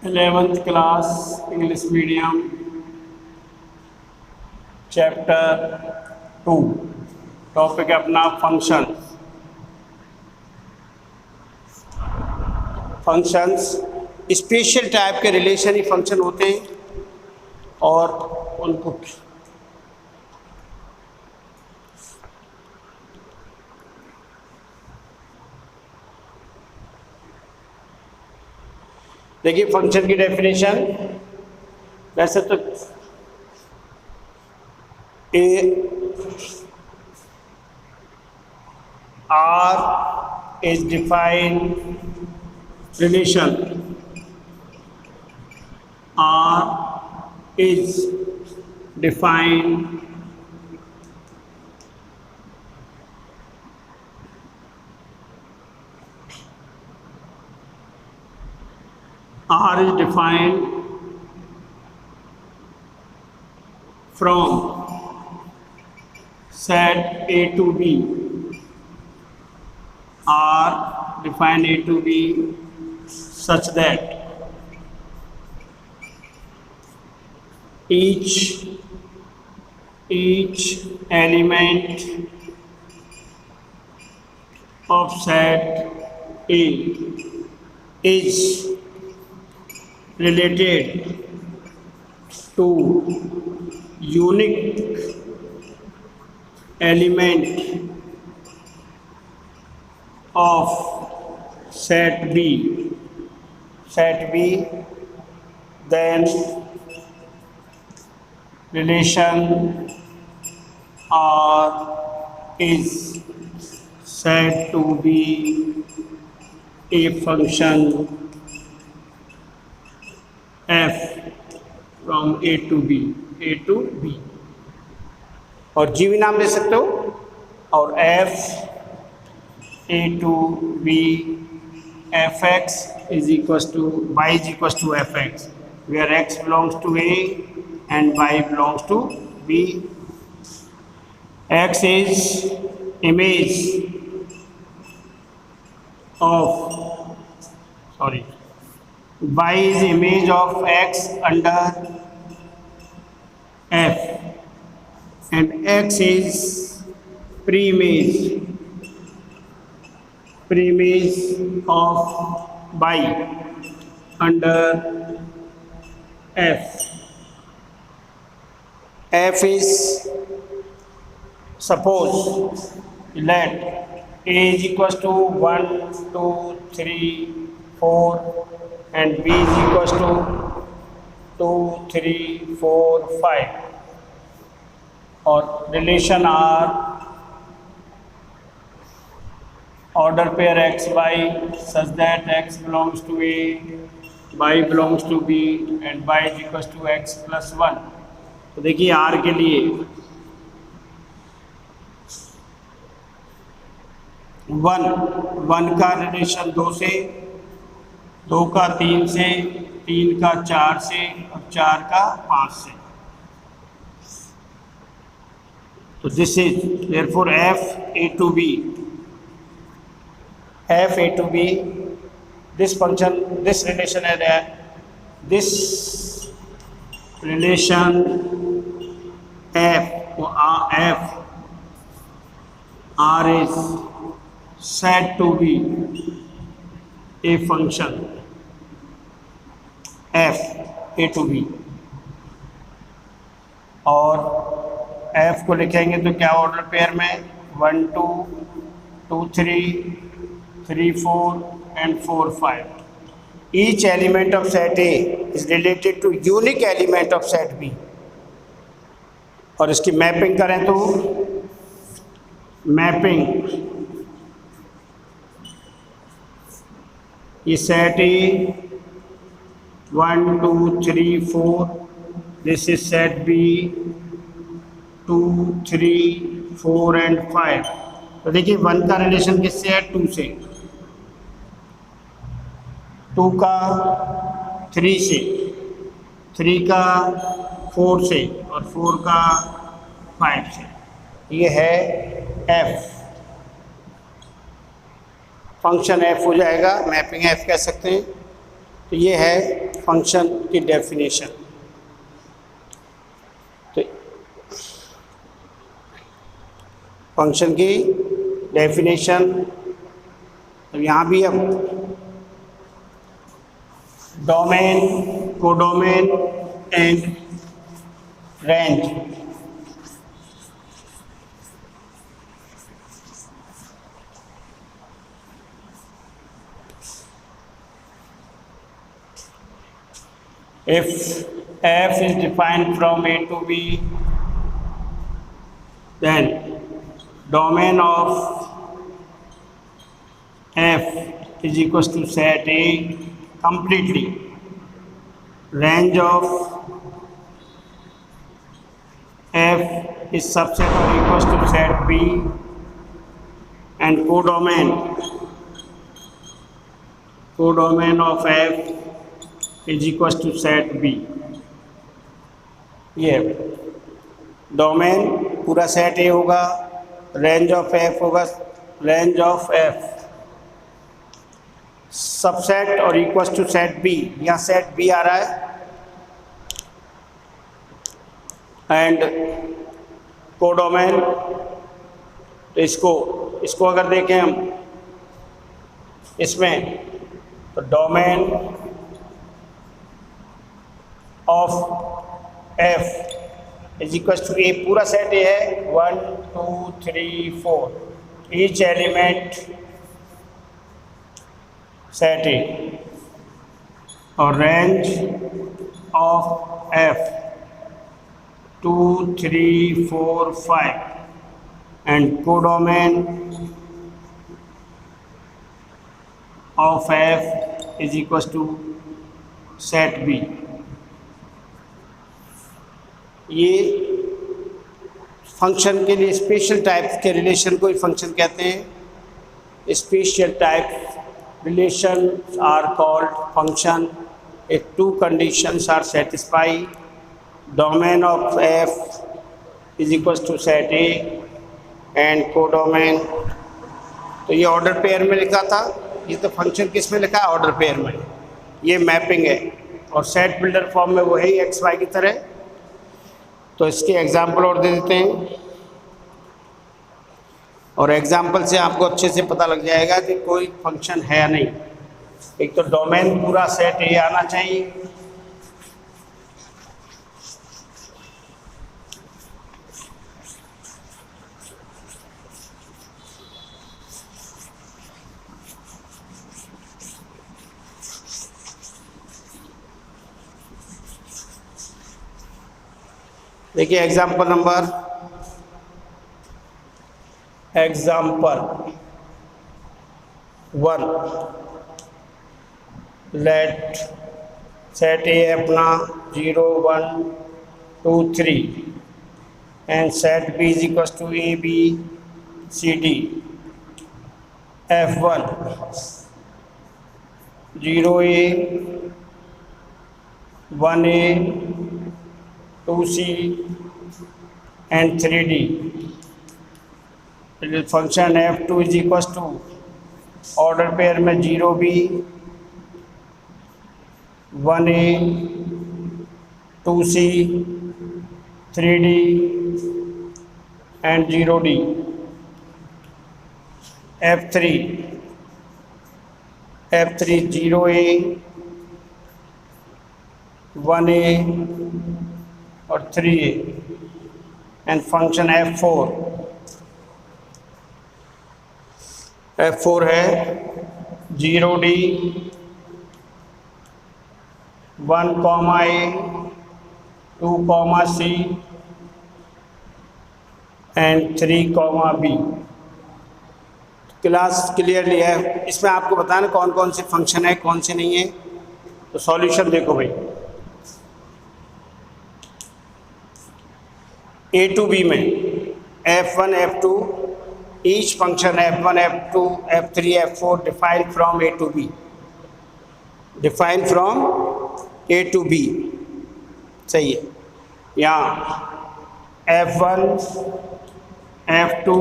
11th class English medium chapter 2 topic है अपना function. Functions special type के relation ही function होते हैं और उनको देखिए फंक्शन की डेफिनेशन। वैसे तो A R is defined relation, R is defined R is defined from set A to B. R defined A to B such that each element of set A is related to unique element of set B. Set B, then relation R is said to be a function f from A to B, A to B, और G भी नाम दे सकते हो, और f A to B fx is equals to y is equals to fx, where x belongs to A and y belongs to B. X is image of y is image of x under f, and x is pre-image of y under f. F is, suppose let A is equals to 1, 2, 3, 4 and B is equals to 2, 3, 4, 5, और relation R order pair x y such that x belongs to A, y belongs to B and y is equals to x plus 1. तो देखिए R के लिए 1 का relation 2 से, 2 का 3 से, 3 का 4 से और 4 का 5 से. So this is therefore f a to b, f a to b, this function, this relation is there, this relation f r is said to be a function f a to b. और f को लिखेंगे तो क्या order pair में 1 2 2 3 3 4 and 4 5. Each element of set A is related to unique element of set B. और इसकी mapping करें तो मैपिंग ये set A 1 2 3 4, this is set B 2 3 4 and 5। तो देखिए 1 का रिलेशन किससे है? 2 से, 2 का 3 से, 3 का 4 से और 4 का 5 से। ये है f, फंक्शन f हो जाएगा, मैपिंग f कह सकते हैं। तो ये है फंक्शन की डेफिनेशन। तो फंक्शन की डेफिनेशन, तो यहाँ भी अब domain, codomain and range. If f is defined from A to B, then domain of f is equals to set A completely. Range of f is subset or equals to set B, and codomain of f is equals to set B। ये domain पूरा set ए होगा, range of F होगा, range of F subset और equals to set B, यहाँ set B आ रहा है, and codomain. तो इसको अगर देखें हम इसमें, तो domain of F is equal to A, पूरा सेट ए है 1 2 3 4, ईच एलिमेंट सेट ए, और range of F 2 3 4 5, and codomain of F is equal to set B. ये फंक्शन के लिए स्पेशल टाइप के रिलेशन को ही फंक्शन कहते हैं। Special type relation are called function if 2 conditions are satisfy. Domain of F is equal to set A and codomain. तो ये order pair में लिखा था, ये तो फंक्शन किस में लिखा है? ऑर्डर पेयर में। ये मैपिंग है, और सेट बिल्डर फॉर्म में वो है ही एक्स वाई की तरह। तो इसके एग्जाम्पल और दे देते हैं, और एग्जाम्पल से आपको अच्छे से पता लग जाएगा कि कोई फंक्शन है या नहीं। एक तो डोमेन पूरा सेट ए आना चाहिए, देखिए एग्जाम्पल 1, लेट सेट ए अपना 0 1 2 3 and set B is equal to A B C D. F1 0A 1A 2C and 3D. Function F2 is equal to order pair में 0B 1A 2C 3D and 0D। F3 0A 1A और 3A, and function F4 है 0D 1, A 2, C and 3, B। Class clearly है। इसमें आपको बताना कौन कौन से फंक्शन है कौन से नहीं है। तो सॉल्यूशन देखो भाई, ए टू बी में f1 f2 each function f1 f2 f3 f4 define from A to B, define from A to B, सही है। यहाँ f1 f2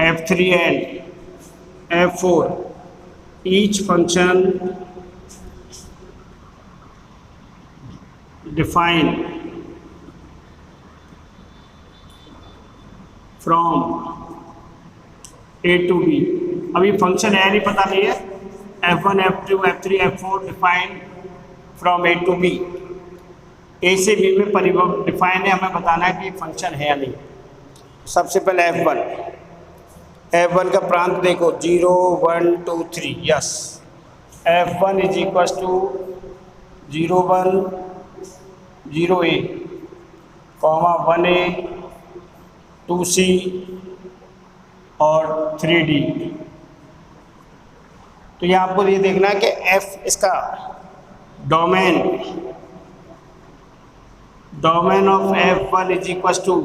f3 and f4 each function define from A to B. अभी function है नहीं, पता नहीं है, f1 f2 f3 f4 define from A to B, A से बी में परिवर्तन डिफाइन है, हमें बताना है कि फंक्शन है या नहीं। सबसे पहले f1 का प्रांत देखो 0 1 2 3, yes f1 is equal to 0 1 0a comma 1a 2c और 3d। तो यहाँ आपको ये देखना है कि f इसका domain of f1 is equal to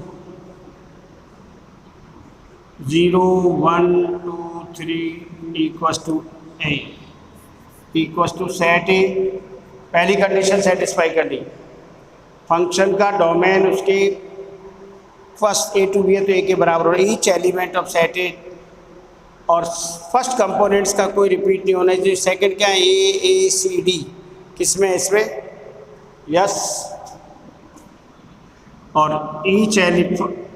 0 1 2 3 equal to a equal to set A. पहली कंडीशन सेटिस्फाई कर ली, फंक्शन का डोमेन उसके फर्स्ट ए टू बी है तो ए के बराबर हो रहा है, each element of set A, और फर्स्ट कंपोनेंट्स का कोई रिपीट नहीं होना चाहिए। सेकंड क्या है, ए सी डी किसमें, इसमें, यस, और each element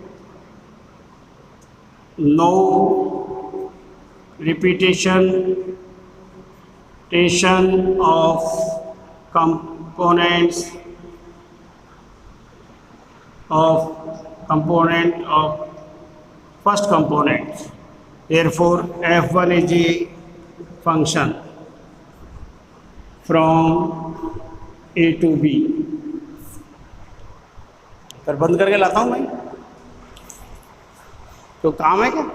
no repetition of component of first component, therefore f1 is a function from a to b। फिर बंद करके लाता हूँ भाई, तो काम है क्या।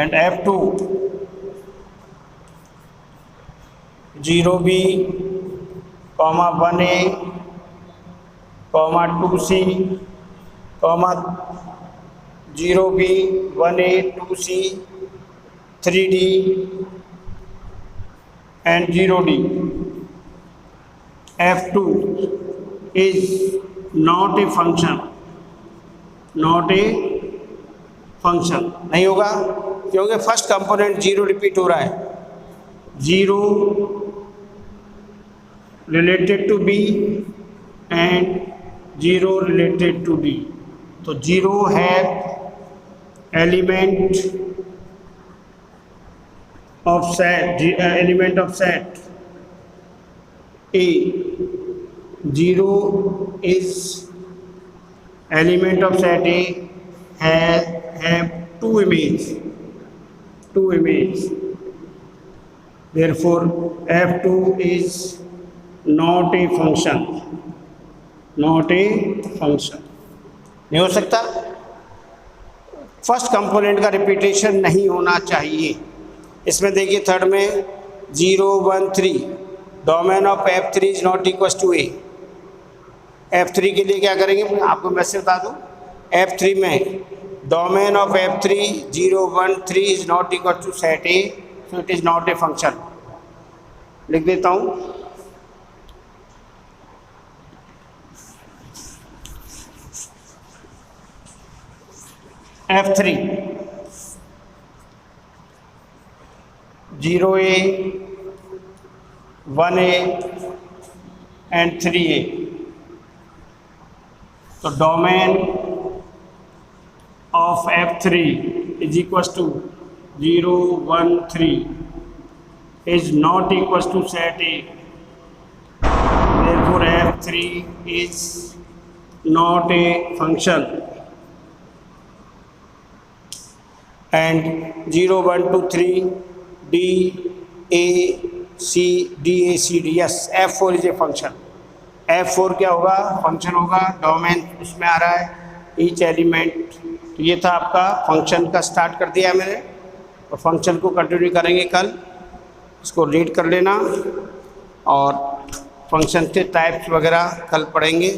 and f2 0b comma 1a comma 2c comma 0b 1a 2c 3d and 0d। f2 is not a function, not a function नहीं होगा क्योंकि फर्स्ट कंपोनेंट 0 रिपीट हो रहा है, 0 related to B and 0 related to D. तो 0 है element of set A, 0 is element of set A have two images, therefore f2 is not a function, नहीं हो सकता। फर्स्ट कंपोनेंट का रिपीटेशन नहीं होना चाहिए। इसमें देखिए थर्ड में 0 1 3 domain of f3 is not equal to a। f3 के लिए क्या करेंगे, आपको मैं से बता दूं, f3 में domain of f3 0 1 3 is not equal to set A, so it is not a function. लिख देता हूं, f3 0a 1a and 3a, तो domain of f3 is equals to 0 1 3 is not equals to set A, therefore f3 is not a function, and 0 1 2 3 D A C D A C D, yes f4 is a function, F4 क्या होगा, function होगा, domain उसमें आ रहा है, each element. तो ये था आपका फंक्शन का, स्टार्ट कर दिया मैंने और फंक्शन को कंटिन्यू करेंगे कल। इसको रीड कर लेना और फंक्शन के टाइप्स वगैरह कल पढ़ेंगे।